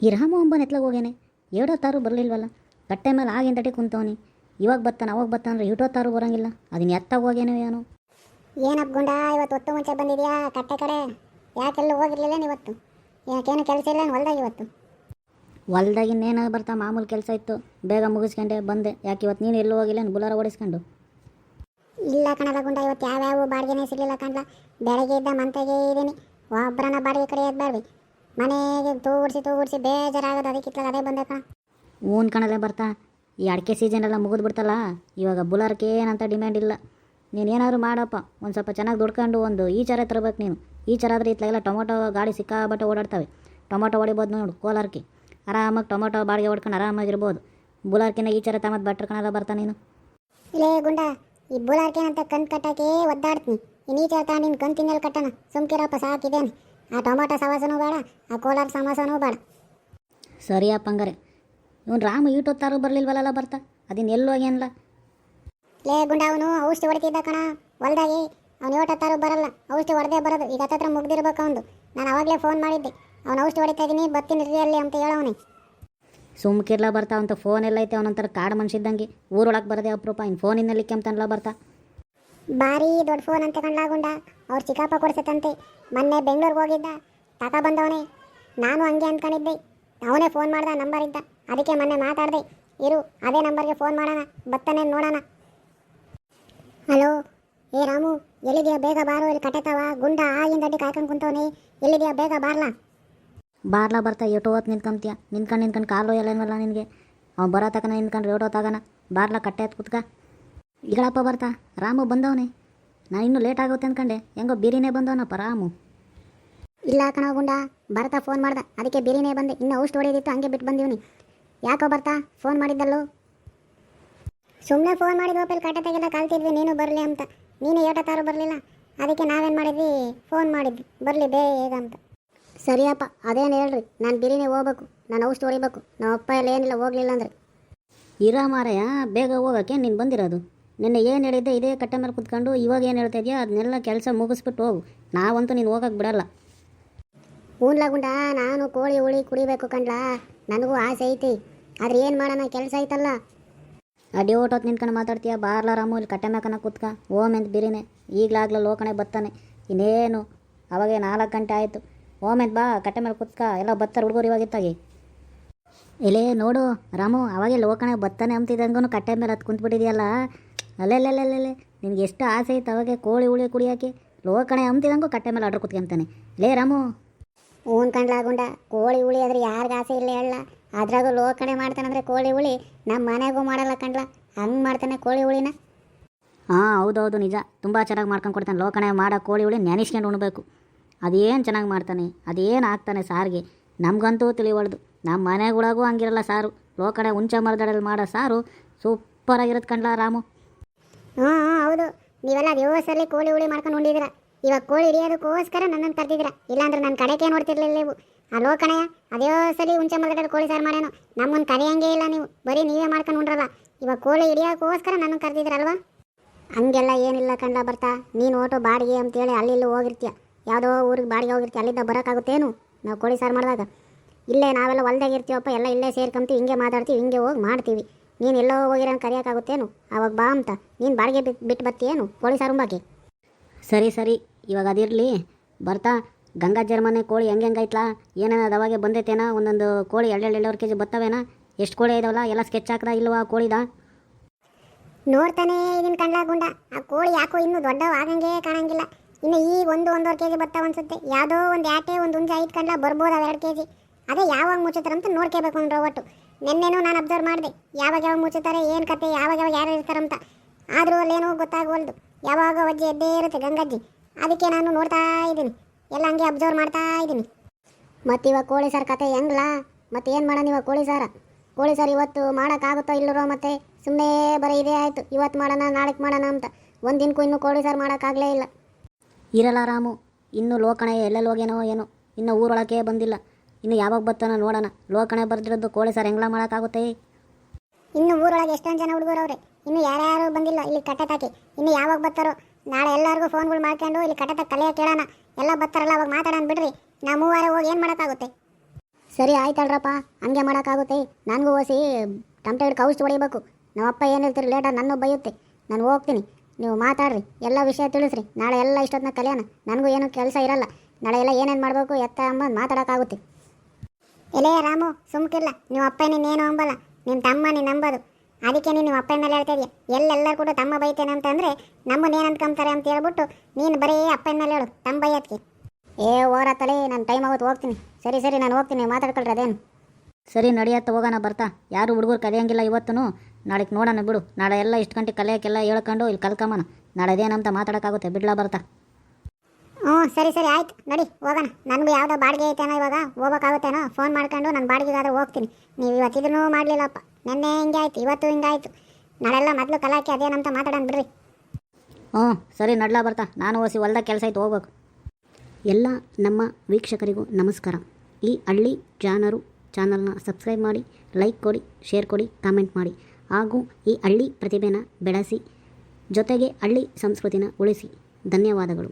ಈ ರಾಮ ಒಂಬನ ಎತ್ಲಾಗ ಹೋಗ್ಯಾನೆ ಏಡೋತ್ತಾರು ಬರಲಿಲ್ವಲ್ಲ. ಕಟ್ಟೆ ಮೇಲೆ ಆಗಿನ ತಟಿ ಕುಂತವನಿ. ಇವಾಗ ಬರ್ತಾನೆ ಅವಾಗ ಬರ್ತಾನೆ ಇಟೋತ್ತಾರು ಬರೋಂಗಿಲ್ಲ. ಅದನ್ನ ಎತ್ತಾಗ ಹೋಗ್ಯಾನೋ ಏನೋ. ಏನಪ್ಪ ಗುಂಡ, ಇವತ್ತು ಹೊತ್ತು ಮುಂಚೆ ಬಂದಿದ್ಯಾ ಕಟ್ಟೆ ಕಡೆ? ಯಾಕೆಲ್ಲೂ ಹೋಗಿರ್ಲಿಲ್ಲ ಇವತ್ತು? ಯಾಕೇನು ಕೆಲಸ ಇಲ್ಲ ಹೊಲ್ದಾಗ ಇವತ್ತು? ಹೊಲ್ದಾಗಿನ್ನೇನು ಬರ್ತಾ ಮಾಮೂಲು ಕೆಲಸ ಇತ್ತು, ಬೇಗ ಮುಗಿಸ್ಕೊಂಡೆ ಬಂದೆ. ಯಾಕೆ ಇವತ್ತು ನೀನು ಎಲ್ಲೂ ಹೋಗಿಲ್ಲ ಬುಲಾರ ಓಡಿಸ್ಕೊಂಡು? ಇಲ್ಲ ಕಣದ ಗುಂಡ, ಇವತ್ತು ಯಾವ್ಯಾವ ಬಾಡಿಗೆನೇ ಸಿಗಲಿಲ್ಲ ಕಣ್ಲ. ಬೆಳಗ್ಗೆ ಇದ್ದ ಮಂತೆಗೆ ಇದ್ದೀನಿ, ಒಬ್ಬರನ್ನ ಬಾಡಿಗೆ ಕಡೆ ಎದ್ಬೇಡ್ವಿ. ಮನೆಗೆ ತೂಗುಡ್ಸಿ ಬೇಜಾರಾಗೋದು, ಅದಕ್ಕಿತ್ತಲ್ಲ ಅದೇ ಬಂದೆ ಕಣ. ಹೂನ್ ಕಣಲೆ ಬರ್ತಾ. ಈ ಅಡಿಕೆ ಸೀಸನ್ ಎಲ್ಲ ಮುಗಿದು ಬಿಡ್ತಲ್ಲ, ಇವಾಗ ಬುಲಾರಕ್ಕೆ ಏನಂತ ಡಿಮ್ಯಾಂಡ್ ಇಲ್ಲ. ನೀನೇನಾದ್ರು ಮಾಡಪ್ಪ, ಒಂದು ಸ್ವಲ್ಪ ಚೆನ್ನಾಗಿ ದುಡ್ಕೊಂಡು ಒಂದು ಈಚಾರ ತರಬೇಕು ನೀನು. ಈಚಾರ ಆದರೆ ಇತ್ತಲಾಗೆಲ್ಲ ಟೊಮೊಟೊ ಗಾಡಿ ಸಿಕ್ಕಾಬಟ್ಟೆ ಓಡಾಡ್ತವೆ. ಟೊಮೊಟೊ ಹೊಡಿಬೋದು ನೋಡು ಕೋಲಾರಕ್ಕೆ. ಆರಾಮಾಗಿ ಟೊಮೊಟೊ ಬಾಡಿಗೆ ಹೊಡ್ಕೊಂಡು ಆರಾಮಾಗಿರ್ಬೋದು. ಬುಲಾರ್ಕಿನ ಈಚಾರ ತಮ್ಮದು ಬಟ್ರ್ ಕಣಲ್ಲ ಬರ್ತಾ ನೀನು. ಇಲ್ಲೇ ಗುಂಡ, ಈ ಬುಲಾರ್ಕೇನಂತ ಕಂತು ಕಟ್ಟಕ್ಕೆ ಒದ್ದಾಡ್ತೀನಿ. ಇನ್ನೀಚಾರ ತಾ ನಿನ್ನ ಕಂತು ತಿನ್ನೆಲ್ಲಿ ಕಟ್ಟಣ? ಸುಮ್ಕಿರಪ್ಪ ಸಾಕಿದ್ದೇನೆ. ಆ ಟೊಮೊಟೊ ಸವಾಸನೂ ಬೇಡ, ಆ ಕೋಲಾರ ಸಮಾಸನೂ ಬೇಡ. ಸರಿಯಪ್ಪ ಹಂಗಾರೆ. ಇವನು ರಾಮ ಈಟೊತ್ತಾರು ಬರಲಿಲ್ವಲ್ಲ ಬರ್ತಾ, ಅದಿನ್ನು ಎಲ್ಲೋಗ್ಯಾನಲ್ಲ. ಲೇ ಗುಂಡ, ಅವನು ಔಷಧಿ ಹೊಡಿತಿದ್ದ ಕಣ ಹೊಲ್ದಾಗಿ. ಅವ್ನು ಏಟತ್ತಾರು ಬರಲ್ಲ, ಔಷಧಿ ಹೊಡೆದೇ ಬರೋದು. ಈಗ ಹತ್ತತ್ರ ಮುಗ್ದಿರ್ಬೇಕು ಅವನು. ನಾನು ಅವಾಗಲೇ ಫೋನ್ ಮಾಡಿದ್ದೆ, ಅವ್ನು ಔಷಧಿ ಹೊಡಿತಾ ಇದ್ದೀನಿ ಬರ್ತೀನಿ ಅಲ್ಲಿ ಅಂತ ಹೇಳವನಿ. ಸುಮ್ಕಿರ್ಲ ಬರ್ತಾ ಅಂತ ಫೋನ್ ಎಲ್ಲ ಐತೆ. ಅವನಂತರ ಕಾಡು ಮನುಷ್ಯದ್ದಂಗೆ ಊರೊಳಗೆ ಬರದೆ ಅಪ್ರೂಪ. ಇನ್ನು ಫೋನಿನಲ್ಲಿ ಕೆಮ್ತನ್ಲ ಬರ್ತಾ. ಭಾರಿ ದೊಡ್ಡ ಫೋನ್ ಅಂತ ಕಣ್ಲಾಗುಂಡ. ಅವ್ರು ಚಿಕ್ಕಪ್ಪ ಕೊಡ್ಸತ್ತಂತೆ. ಮೊನ್ನೆ ಬೆಂಗಳೂರಿಗೆ ಹೋಗಿದ್ದ, ಬಂದವನೇ. ನಾನು ಹಂಗೆ ಅಂದ್ಕೊಂಡಿದ್ದೆ. ಅವನೇ ಫೋನ್ ಮಾಡ್ದ, ನಂಬರ್ ಇದ್ದ. ಅದಕ್ಕೆ ಮೊನ್ನೆ ಮಾತಾಡಿದೆ. ಇರು ಅದೇ ನಂಬರ್ಗೆ ಫೋನ್ ಮಾಡೋಣ, ಬರ್ತಾನೆ ನೋಡೋಣ. ಹಲೋ, ಏ ರಾಮು ಎಲ್ಲಿದೆಯಾ? ಬೇಗ ಬಾರೋ, ಇಲ್ಲಿ ಕಟ್ಟೆತಾವ. ಗುಂಡ ಆಗಿಂದ ಅಡ್ಡಿ ಕಾಯ್ಕೊಂಡು ಕುಂತವನೇ. ಎಲ್ಲಿದೆಯಾ? ಬೇಗ ಬಾರ್ಲಾ. ಬಾರ್ಲಾ ಬರ್ತಾ ಎಟೋ ಹೊತ್ತು ನಿಂತ್ಕೊಂತೀಯ. ನಿಂತ್ಕೊಂಡು ಕಾಲು ಎಲ್ಲೇನಲ್ಲ ನಿನಗೆ. ಅವ್ನು ಬರೋ ತಕನ ನಿಂತ್ಕೊಂಡ್ರೆ ಏಟೋ ತಗನ. ಬಾರ್ಲಾ ಕಟ್ಟೆ ಎತ್ತು ಕುತ್ಕ. ಈಗಳಪ್ಪ ಬರ್ತಾ. ರಾಮು ಬಂದವನೇ. ನಾನು ಇನ್ನೂ ಲೇಟ್ ಆಗುತ್ತೆ ಅಂದ್ಕೊಂಡೆ, ಹೆಂಗೋ ಬಿರಿನೇ ಬಂದವನಪ್ಪ ರಾಮು. ಇಲ್ಲ ಕಣ ಗುಂಡ, ಬರ್ತಾ ಫೋನ್ ಮಾಡ್ದ, ಅದಕ್ಕೆ ಬಿರಿನೇ ಬಂದೆ. ಇನ್ನೂ ಔಷಧಿ ಹೊಡೆಯೋದಿತ್ತು, ಹಂಗೆ ಬಿಟ್ಟು ಬಂದೀವ್ನಿ. ಯಾಕೋ ಬರ್ತಾ ಫೋನ್ ಮಾಡಿದ್ದಲ್ಲೋ? ಸುಮ್ಮನೆ ಫೋನ್ ಮಾಡಿದ್ವಪ್ಪ, ಇಲ್ಲಿ ಕಟ್ಟೆ ತೆಗೆಲ್ಲ ಕಲ್ತಿದ್ವಿ ನೀನು ಬರಲಿ ಅಂತ. ನೀನು ಏಟತ್ತಾರು ಬರಲಿಲ್ಲ, ಅದಕ್ಕೆ ನಾವೇನು ಮಾಡಿದ್ವಿ, ಫೋನ್ ಮಾಡಿದ್ವಿ ಬರಲಿ ಬೇಗ ಅಂತ. ಸರಿಯಪ್ಪ, ಅದೇನು ಹೇಳ್ರಿ. ನಾನು ಬಿರಿನೇ ಹೋಗ್ಬೇಕು, ನಾನು ಔಷಧಿ ಹೊಡಿಬೇಕು. ನಮ್ಮ ಅಪ್ಪ ಎಲ್ಲ ಏನಿಲ್ಲ ಹೋಗಲಿಲ್ಲ ಅಂದರೆ. ಇರಾ ಮಾರಯ್ಯ, ಬೇಗ ಹೋಗೋಕ್ಕೆ ನೀನು ಬಂದಿರೋದು. ನಿನ್ನೆ ಏನು ಹೇಳಿದ್ದೆ ಇದೇ ಕಟ್ಟೆ ಮೇಲೆ ಕುತ್ಕೊಂಡು, ಇವಾಗ ಏನು ಹೇಳ್ತಾ ಇದೆಯಾ ಅದನ್ನೆಲ್ಲ ಕೆಲಸ ಮುಗಿಸ್ಬಿಟ್ಟು ಹೋಗು. ನಾವಂತೂ ನೀನು ಹೋಗಕ್ಕೆ ಬಿಡಲ್ಲ. ಹೂನ್ಲಾಗುಂಡ, ನಾನು ಕೋಳಿ ಹುಳಿ ಕುಡಿಬೇಕು ಕಣ್ಲಾ. ನನಗೂ ಆಸೆ ಐತಿ, ಆದ್ರೆ ಏನು ಮಾಡೋಣ, ಕೆಲಸ ಐತಲ್ಲ. ಅಡಿ ಓಟೋತ್ ನಿಂತ್ಕೊಂಡು ಮಾತಾಡ್ತೀಯ. ಬಾರ್ಲ ರಾಮು, ಇಲ್ಲಿ ಕಟ್ಟೆ ಮ್ಯಾಕನ ಕುತ್ಕ. ಓಮೆಂತ ಬಿರಿನೇ ಈಗಲಾಗ್ಲ ಲೋಕಣೆ ಬರ್ತಾನೆ. ಇನ್ನೇನು ಅವಾಗೆ 4 ಗಂಟೆ ಆಯಿತು. ಓಮೆಂತ ಬಾ, ಕಟ್ಟೆ ಮೇಲೆ ಕುತ್ಕ. ಎಲ್ಲ ಬತ್ತಾರೆ ಹುಡುಗರು ಇವಾಗಿತ್ತಾಗಿ. ಇಲ್ಲೇ ನೋಡು ರಾಮು, ಅವಾಗೆ ಲೋಕಣೆ ಬರ್ತಾನೆ ಅಂತಿದ್ದಂಗೂ ಕಟ್ಟೆ ಮೇಲೆ ಹತ್ತು ಕುಂತ್ಬಿಟ್ಟಿದೆಯಲ್ಲ. ಅಲ್ಲೆಲ್ಲೆಲ್ಲೆಲ್ಲೆ, ನಿನಗೆ ಎಷ್ಟು ಆಸೆ ಐತೆ ಅವಾಗೆ ಕೋಳಿ ಹುಳಿ ಕುಡಿಯೋಕ್ಕೆ. ಲೋಕಣೆ ಅಂತಿದಂಗೂ ಕಟ್ಟೆ ಮೇಲೆ ಆರ್ಡ್ರ್ ಕುತ್ಕೊಂತಾನೆ. ಲೇ ರಾಮು. ಹ್ಞೂ ಕಣ್ಲಾಗುಂಡ, ಕೋಳಿ ಹುಳಿ ಆದರೆ ಯಾರಿಗೆ ಆಸೆ ಇಲ್ಲ ಹೇಳ. ಅದ್ರಾಗೂ ಲೋಕಣೆ ಮಾಡ್ತಾನಂದ್ರೆ ಕೋಳಿ ಹುಳಿ ನಮ್ಮ ಮನೆಗೂ ಮಾಡಲ್ಲ ಕಣ್ಲ, ಹಂಗೆ ಮಾಡ್ತಾನೆ ಕೋಳಿ ಹುಳಿನ. ಹಾಂ ಹೌದೌದು, ನಿಜ. ತುಂಬ ಚೆನ್ನಾಗಿ ಮಾಡ್ಕೊಂಡು ಕೊಡ್ತಾನೆ. ಲೋಕಣೆ ಮಾಡೋ ಕೋಳಿ ಹುಳಿ ನೆನೆಸ್ಕೊಂಡು ಉಣ್ಬೇಕು. ಅದೇನು ಚೆನ್ನಾಗಿ ಮಾಡ್ತಾನೆ, ಅದೇನು ಹಾಕ್ತಾನೆ ಸಾರಿಗೆ, ನಮಗಂತೂ ತಿಳಿವಳ್ದು. ನಮ್ಮ ಮನೆಗೊಳಗೂ ಹಂಗಿರಲ್ಲ ಸಾರು. ಲೋಕಣೆ ಹುಂಚೆ ಮರದಡಲ್ಲಿ ಮಾಡೋ ಸಾರು ಸೂಪರಾಗಿರುತ್ತೆ ಕಣ್ಲ ರಾಮು. ಹ್ಞೂ ಹೌದು, ನೀವೆಲ್ಲ ದಿವಸಲ್ಲಿ ಕೋಳಿ ಹುಳಿ ಮಾಡ್ಕೊಂಡು ಉಂಡಿದ್ದೀರ. ಇವಾಗ ಕೋಳಿ ಹಿಡಿಯೋದಕ್ಕೋಸ್ಕರ ನನ್ನನ್ನು ಕರ್ತಿದ್ದೀರ, ಇಲ್ಲಾಂದ್ರೆ ನನ್ನ ಕಡೆಗೆ ನೋಡ್ತಿರ್ಲಿಲ್ಲ ನೀವು. ಆ ಲೋಕಣೆಯ ಅದೇ ಸಲ ಹುಂಚೆ ಮರದಡಲ್ಲಿ ಕೋಳಿ ಸಾರು ಮಾಡ್ಯಾನೋ. ನಮ್ಮನ್ನು ಕರೆಯಂಗೇ ಇಲ್ಲ ನೀವು, ಬರೀ ನೀವೇ ಮಾಡ್ಕೊಂಡು ಉಂಡ್ರಲ್ಲ. ಇವಾಗ ಕೋಳಿ ಹಿಡಿಯೋಕ್ಕೋಸ್ಕರ ನನ್ನನ್ನು ಕರ್ತಿದ್ದೀರಲ್ವಾ? ಹಂಗೆಲ್ಲ ಏನಿಲ್ಲ ಕಂಡ ಬರ್ತಾ. ನೀನು ಓಟೋ ಬಾಡಿಗೆ ಅಂತೇಳಿ ಅಲ್ಲಿ ಹೋಗಿರ್ತೀಯ, ಯಾವುದೋ ಊರಿಗೆ ಬಾಡಿಗೆ ಹೋಗಿರ್ತೀಯ. ಅಲ್ಲಿದ್ದ ಬರೋಕ್ಕಾಗುತ್ತೇನು ನಾವು ಕೋಳಿ ಸಾರು ಮಾಡಿದಾಗ? ಇಲ್ಲೇ ನಾವೆಲ್ಲ ಹೊಲ್ದಾಗೆ ಇರ್ತೀವಪ್ಪ, ಎಲ್ಲ ಇಲ್ಲೇ ಸೇರ್ಕೊಂತೀವಿ, ಹಿಂಗೆ ಮಾತಾಡ್ತೀವಿ, ಹಿಂಗೆ ಹೋಗಿ ಮಾಡ್ತೀವಿ. ನೀನು ಎಲ್ಲೋ ಹೋಗಿರೋ ಕರೆಯೋಕ್ಕಾಗುತ್ತೇನು? ಆವಾಗ ಬಾ ಅಂತ ನೀನು ಬಾಡಿಗೆ ಬಿಟ್ಟು ಬರ್ತೀಯೇನು ಕೋಳಿ ಸಾರು ಬಾಕಿ? ಸರಿ ಸರಿ, ಇವಾಗ ಅದಿರಲಿ ಬರ್ತಾ. ಗಂಗಾಜರ್ ಮನೆ ಕೋಳಿ ಹೆಂಗೈತ್ಲಾ? ಏನೇನದು ಅವಾಗೆ ಬಂದೈತೇನಾ? ಒಂದೊಂದು ಕೋಳಿ 2-2 ಕೆಜಿ ಬರ್ತವೇನಾ? ಎಷ್ಟು ಕೋಳಿ ಇದಾವಲ್ಲ? ಎಲ್ಲ ಸ್ಕೆಚ್ ಹಾಕ್ದ ಇಲ್ವಾ ಕೋಳಿದ? ನೋಡ್ತಾನೆ ಇದನ್ನು ಕಣ್ಲಾಗುಂಡ. ಆ ಕೋಳಿ ಯಾಕೋ ಇನ್ನೂ ದೊಡ್ಡವು ಆಗಂಗೆ ಕಾಣಂಗಿಲ್ಲ. ಇನ್ನು ಈಗ 1-1.5 ಕೆಜಿ ಬರ್ತಾವ ಅನ್ಸುತ್ತೆ. ಯಾವುದೋ ಒಂದು ಆಟೆ ಒಂದು ಹುಂಜ ಐದು ಕಂಡ್ಲ ಬರ್ಬೋದು, 2 ಕೆಜಿ. ಅದೇ ಯಾವಾಗ ಮುಚ್ಚುತ್ತಾರಂತ ನೋಡ್ಕೋಬೇಕು ಅಂದ್ರೆ ಒಟ್ಟು. ನೆನ್ನೆನೂ ನಾನು ಅಬ್ಸರ್ವ್ ಮಾಡಿದೆ, ಯಾವಾಗ ಮುಚ್ಚುತ್ತಾರೆ, ಏನು ಕತೆ, ಯಾವಾಗ ಯಾರು ಇರ್ತಾರಂತ. ಆದರೂ ಅಲ್ಲೇನೋ ಗೊತ್ತಾಗವಲ್ದು. ಯಾವಾಗ ಅಜ್ಜಿ ಎದ್ದೇ ಇರುತ್ತೆ ಗಂಗಜ್ಜಿ. ಅದಕ್ಕೆ ನಾನು ನೋಡ್ತಾ ಇದ್ದೀನಿ, ಎಲ್ಲ ಹಂಗೆ ಅಬ್ಸರ್ವ್ ಮಾಡ್ತಾ ಇದ್ದೀನಿ. ಮತ್ತು ಇವಾಗ ಕೋಳಿ ಸಾರು ಕತೆ ಹೆಂಗ್ಲಾ? ಮತ್ತು ಏನು ಮಾಡೋಣ ಇವಾಗ ಕೋಳಿ ಸಾರು ಇವತ್ತು ಮಾಡೋಕ್ಕಾಗುತ್ತೋ ಇಲ್ಲರೋ? ಮತ್ತೆ ಸುಮ್ಮನೆ ಬರೀ ಇದೇ ಆಯಿತು, ಇವತ್ತು ಮಾಡೋಣ ನಾಳೆಗೆ ಮಾಡೋಣ ಅಂತ. ಒಂದಿನಕ್ಕೂ ಇನ್ನೂ ಕೋಳಿ ಸಾರು ಮಾಡೋಕ್ಕಾಗಲೇ ಇಲ್ಲ. ಇರಲ್ಲ ರಾಮು, ಇನ್ನೂ ಲೋಕಣೆ ಎಲ್ಲೆಲ್ಲಿ ಹೋಗ್ಯಾನೋ ಏನೋ, ಇನ್ನೂ ಊರೊಳಕ್ಕೆ ಬಂದಿಲ್ಲ. ಇನ್ನು ಯಾವಾಗ ಬರ್ತಾನೋ ನೋಡೋಣ. ಲೋಕಣೆ ಬರ್ದಿರೋದು ಕೋಳಿ ಸಾರು ಹೆಂಗ್ಲ ಮಾಡೋಕ್ಕಾಗುತ್ತೆ? ಇನ್ನು ಊರೊಳಗೆ ಎಷ್ಟೊಂದು ಜನ ಹುಡುಗರವ್ರೆ, ಇನ್ನು ಯಾರ್ಯಾರು ಬಂದಿಲ್ಲ ಇಲ್ಲಿ ಕಟ್ಟೆ ತಾಕಿ. ಇನ್ನು ಯಾವಾಗ ಬರ್ತಾರೋ? ನಾಳೆ ಎಲ್ಲರಿಗೂ ಫೋನ್ಗಳು ಮಾಡ್ಕೊಂಡು ಇಲ್ಲಿ ಕಟ್ಟೆ ತಾಕಿ ಕಲಿಯೋಕೆ ಕೇಳೋಣ. ಎಲ್ಲ ಬರ್ತಾರಲ್ಲ ಅವಾಗ ಮಾತಾಡೋಣ ಬಿಡ್ರಿ. ನಾವು 3 ವಾರ ಹೋಗಿ ಏನು ಮಾಡೋಕ್ಕಾಗುತ್ತೆ? ಸರಿ ಆಯ್ತಲ್ರಪ್ಪ, ಹಂಗೆ ಮಾಡೋಕ್ಕಾಗುತ್ತೆ. ನನಗೂ ಓಸಿ ಟಮಟೆ ಹಿಡ್ದು ಕೌಷ್ಟು ಹೊಡಿಬೇಕು. ನಮ್ಮಪ್ಪ ಏನು ಹೇಳ್ತೀರಿ ಲೇಟಾಗಿ ನನ್ನ ಬೈಯುತ್ತೆ. ನಾನು ಹೋಗ್ತೀನಿ, ನೀವು ಮಾತಾಡ್ರಿ, ಎಲ್ಲ ವಿಷಯ ತಿಳಿಸ್ರಿ. ನಾಳೆ ಎಲ್ಲ ಇಷ್ಟೊತ್ತಿನ ಕಲ್ಯಾಣ, ನನಗೂ ಏನೂ ಕೆಲಸ ಇರಲ್ಲ. ನಾಳೆ ಎಲ್ಲ ಏನೇನು ಮಾಡಬೇಕು ಎತ್ತ ಅಂಬದು ಮಾತಾಡೋಕ್ಕಾಗುತ್ತೆ. ಎಲೇ ರಾಮು, ಸುಮ್ಕಿಲ್ಲ. ನೀವು ಅಪ್ಪ ನೀನೇನು ಅಂಬಲ್ಲ, ನಿಮ್ಮ ತಮ್ಮ ನೀನು ನಂಬೋದು. ಅದಕ್ಕೆ ನೀನು ಅಪ್ಪನ ಮೇಲೆ ಹೇಳ್ತಾ ಇದೆಯಾ. ಎಲ್ಲೆಲ್ಲರೂ ಕೂಡ ತಮ್ಮ ಬೈತೇನೆ ಅಂತಂದರೆ ನಮ್ಮನ್ನು ಏನು ಅಂದ್ಕೊಂತಾರೆ ಅಂತ ಹೇಳ್ಬಿಟ್ಟು ನೀನು ಬರೀ ಅಪ್ಪನ ಮೇಲೆ ಹೇಳು, ತಮ್ಮ ಬೈಯೋದಕ್ಕೆ. ಓರ ತಲೆ, ನಾನು ಟೈಮ್ ಆಗುತ್ತೆ, ಹೋಗ್ತೀನಿ. ಸರಿ ನಾನು ಹೋಗ್ತೀನಿ, ಮಾತಾಡ್ಕೊಳ್ರಿ ಅದೇನು. ಸರಿ ನಡಿಯತ್ತ, ಹೋಗೋಣ ಬರ್ತಾ. ಯಾರು ಹುಡುಗರು ಕಲಿಯಂಗಿಲ್ಲ ಇವತ್ತು, ನಾಳೆಗೆ ನೋಡೋಣ ಬಿಡು. ನಾಳೆ ಎಲ್ಲ ಇಷ್ಟು ಗಂಟೆ ಕಲಿಯೋಕ್ಕೆಲ್ಲ ಹೇಳ್ಕೊಂಡು ಇಲ್ಲಿ ಕಲ್ಕಮ್ಮನ. ನಾಳೆ ಅದೇನಂತ ಮಾತಾಡೋಕ್ಕಾಗುತ್ತೆ, ಬಿಡ್ಲಾ ಬರ್ತಾ. ಹ್ಞೂ ಸರಿ ಆಯ್ತು, ನಡಿ ಹೋಗೋಣ. ನನಗೂ ಯಾವುದೋ ಬಾಡಿಗೆ ಐತೇನೋ, ಇವಾಗ ಹೋಗೋಕ್ಕಾಗುತ್ತೇನೋ. ಫೋನ್ ಮಾಡ್ಕೊಂಡು ನಾನು ಬಾಡಿಗೆಗಾದ್ರೆ ಹೋಗ್ತೀನಿ. ನೀವು ಇವತ್ತಿದೂ ಮಾಡಲಿಲ್ಲಪ್ಪ. ನೆನ್ನೆ ಹಿಂಗೆ ಆಯ್ತು, ಇವತ್ತು ಹಿಂಗಾಯ್ತು. ನಾಳೆಲ್ಲ ಮೊದಲು ಕಲಾಕಿ ಅದೇನಂತ ಮಾತಾಡೋಣ ಬಿಡ್ರಿ. ಹ್ಞೂ ಸರಿ ನಡ್ಲಾ ಬರ್ತಾ. ನಾನು ಓಸಿ ಹೊಲ್ದಾಗ ಕೆಲಸ ಆಯ್ತು, ಹೋಗ್ಬೇಕು. ಎಲ್ಲ ನಮ್ಮ ವೀಕ್ಷಕರಿಗೂ ನಮಸ್ಕಾರ. ಈ ಹಳ್ಳಿ ಜಾನರು ಚಾನಲ್ನ ಸಬ್ಸ್ಕ್ರೈಬ್ ಮಾಡಿ, ಲೈಕ್ ಕೊಡಿ, ಶೇರ್ ಕೊಡಿ, ಕಾಮೆಂಟ್ ಮಾಡಿ. ಹಾಗೂ ಈ ಹಳ್ಳಿ ಪ್ರತಿಭೆನ ಬೆಳೆಸಿ, ಜೊತೆಗೆ ಹಳ್ಳಿ ಸಂಸ್ಕೃತಿನ ಉಳಿಸಿ. ಧನ್ಯವಾದಗಳು.